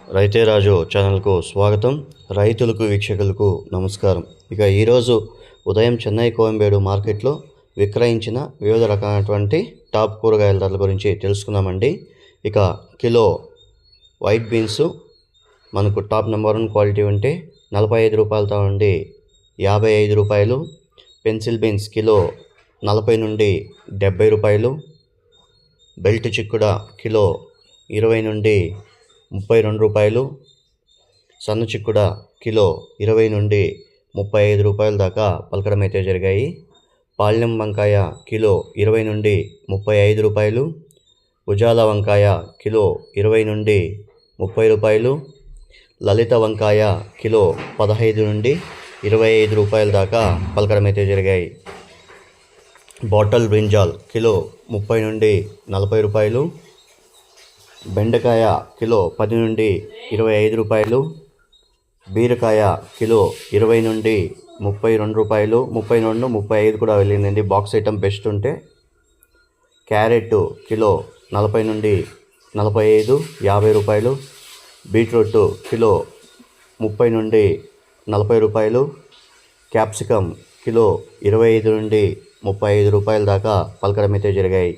రైతే రాజు ఛానల్కు స్వాగతం. రైతులకు వీక్షకులకు నమస్కారం. ఇక ఈరోజు ఉదయం చెన్నై కోయంబేడు మార్కెట్లో విక్రయించిన వివిధ రకాలైనటువంటి టాప్ కూరగాయల ధరల గురించి తెలుసుకుందామండి. ఇక కిలో వైట్ బీన్స్ మనకు టాప్ నెంబర్ 1 క్వాలిటీ ఉంటే 45 రూపాయలతో నుండి 55 రూపాయలు. పెన్సిల్ బీన్స్ కిలో 40 నుండి 70 రూపాయలు. బెల్ట్ చిక్కుడ కిలో 20 నుండి 32 రూపాయలు. సన్న చిక్కుడ కిలో 20 నుండి 35 రూపాయల దాకా పలకడం అయితే జరిగాయి. పాళ్యం వంకాయ కిలో 20 నుండి 35 రూపాయలు. ఉజాల వంకాయ కిలో 20 నుండి 30 రూపాయలు. లలిత వంకాయ కిలో 15 నుండి 25 రూపాయల దాకా పలకడం అయితే జరిగాయి. బాటల్ బ్రింజాల్ కిలో 30 నుండి 40 రూపాయలు. బెండకాయ కిలో 10 నుండి 25 రూపాయలు. బీరకాయ కిలో 20 నుండి 32 రూపాయలు. 32, 35 కూడా వెళ్ళిందండి. బాక్స్ ఐటమ్ బెస్ట్ ఉంటే. క్యారెట్ కిలో 40 నుండి 45, 50 రూపాయలు. బీట్రూట్ కిలో 30 నుండి 40 రూపాయలు. క్యాప్సికమ్ కిలో 25 నుండి 35 రూపాయల దాకా పలకడం అయితే జరిగాయి.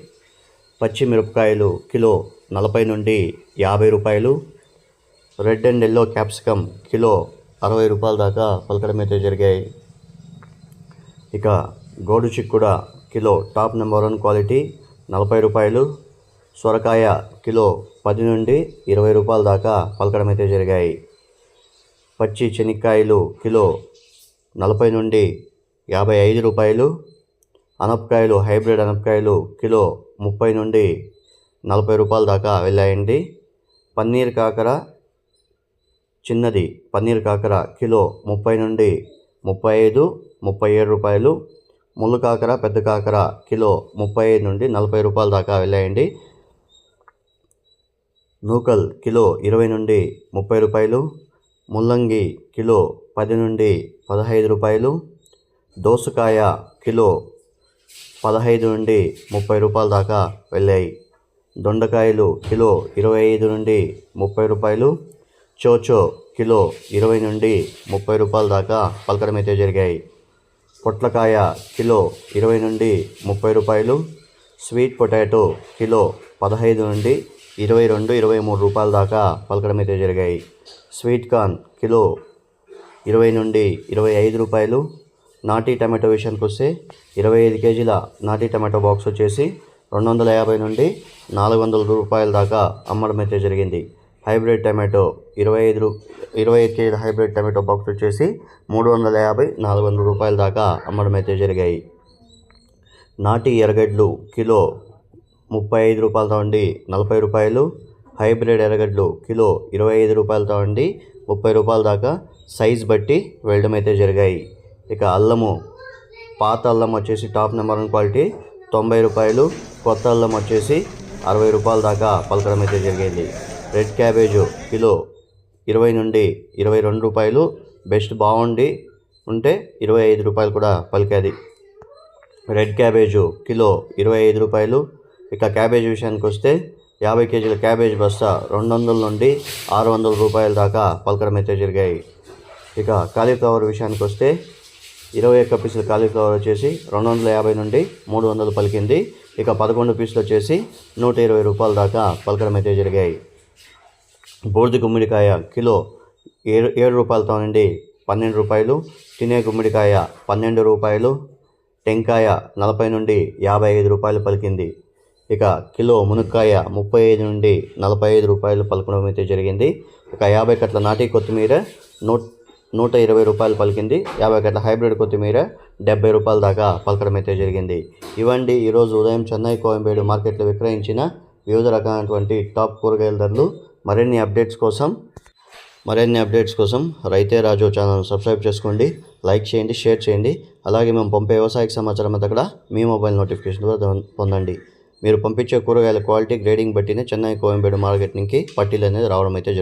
పచ్చిమిరపకాయలు కిలో 40 నుండి 50 రూపాయలు. Red and yellow capsicum kilo 60 రూపాయల దాకా పలకడం అయితే జరిగాయి. ఇక గోడు చిక్కుడ కిలో టాప్ నెంబర్ 1 క్వాలిటీ 40 రూపాయలు. సొరకాయ కిలో 10 నుండి 20 రూపాయల దాకా పలకడం అయితే జరిగాయి. పచ్చి శనక్కాయలు కిలో 40 నుండి 55 రూపాయలు. అనపకాయలు హైబ్రిడ్ అనపకాయలు కిలో 30 నుండి 40 రూపాయల దాకా వెళ్ళాయండి. పన్నీర్ కాకర చిన్నది పన్నీర్ కాకర కిలో 30 నుండి 35, 37 రూపాయలు. ముళ్ళు కాకర పెద్ద కాకర కిలో 35 నుండి 40 రూపాయల దాకా వెళ్ళాయండి. నూకల్ కిలో 20 నుండి 30 రూపాయలు. ముల్లంగి కిలో 10 నుండి 15 రూపాయలు. దోసకాయ కిలో 15 నుండి 30 రూపాయల దాకా వెళ్ళాయి. దొండకాయలు కిలో 25 నుండి 30 రూపాయలు. చోచో కిలో 20 నుండి 30 రూపాయల దాకా పలకడం అయితే జరిగాయి. పొట్లకాయ కిలో 20 నుండి 30 రూపాయలు. స్వీట్ పొటాటో కిలో 15 నుండి 22, 23 రూపాయల దాకా పలకడం అయితే జరిగాయి. స్వీట్ కార్న్ కిలో 20 నుండి 25 రూపాయలు. నాటి టమాటో విషయానికి వస్తే 25 కేజీల నాటి టమాటో బాక్స్ వచ్చేసి 250 నుండి 400 రూపాయల దాకా అమ్మడం అయితే జరిగింది. హైబ్రిడ్ టమాటో 25 కేజీల హైబ్రిడ్ టమాటో బాక్స్ వచ్చేసి 350, 400 రూపాయల దాకా అమ్మడం అయితే జరిగాయి. నాటి ఎర్రగడ్డలు కిలో 35 రూపాయలతో ఉండి 40 రూపాయలు. హైబ్రిడ్ ఎర్రగడ్డలు కిలో 25 రూపాయలతో ఉండి 30 రూపాయల దాకా సైజ్ బట్టి వెళ్ళడం అయితే జరిగాయి. ఇక అల్లము పాత అల్లం వచ్చేసి టాప్ నెంబర్ 1 క్వాలిటీ 90 రూపాయలు. కొత్త అల్లం వచ్చేసి 60 రూపాయల దాకా పలకడం అయితే జరిగింది. రెడ్ క్యాబేజు కిలో 20 నుండి 22 రూపాయలు. బెస్ట్ బాగుండి ఉంటే 25 రూపాయలు కూడా పలికేది. రెడ్ క్యాబేజు కిలో 25 రూపాయలు. ఇక క్యాబేజ్ విషయానికి వస్తే 50 కేజీల క్యాబేజ్ బస్తా 200 నుండి 600 రూపాయల దాకా పలకడం అయితే జరిగాయి. ఇక కాలీఫ్లవర్ విషయానికి వస్తే 21 పీసుల కాలీఫ్లవర్ వచ్చేసి 250 నుండి 300 పలికింది. ఇక 11 పీసులు వచ్చేసి 120 రూపాయల దాకా పలకడం అయితే జరిగాయి. బూడిద గుమ్మడికాయ కిలో 7 రూపాయలతో నుండి 12 రూపాయలు. తినే గుమ్మడికాయ 12 రూపాయలు. టెంకాయ 40 నుండి 55 రూపాయలు పలికింది. ఇక కిలో మునక్కాయ 35 నుండి 45 రూపాయలు పలకడం అయితే జరిగింది. ఇక 50 కట్ల నాటి కొత్తిమీర 120 రూపాయలు పలికింది. 50 కట్ల హైబ్రిడ్ కొత్తిమీర 70 రూపాయల దాకా పలకడం అయితే జరిగింది. ఇవండి ఈరోజు ఉదయం చెన్నై కోయంబేడు మార్కెట్లో విక్రయించిన వివిధ రకాలైనటువంటి టాప్ కూరగాయల ధరలు. మరిన్ని అప్డేట్స్ కోసం రైతే రాజు ఛానల్ సబ్స్క్రైబ్ చేసుకోండి, లైక్ చేయండి, షేర్ చేయండి. అలాగే మేము పంపే వ్యవసాయ సమాచారం అంతా కూడా మీ మొబైల్ నోటిఫికేషన్ ద్వారా పొందండి. మీరు పంపించే కూరగాయల క్వాలిటీ గ్రేడింగ్ బట్టినే చెన్నై కోయంబేడు మార్కెట్ నుంచి పట్టీలు అనేది రావడం అయితే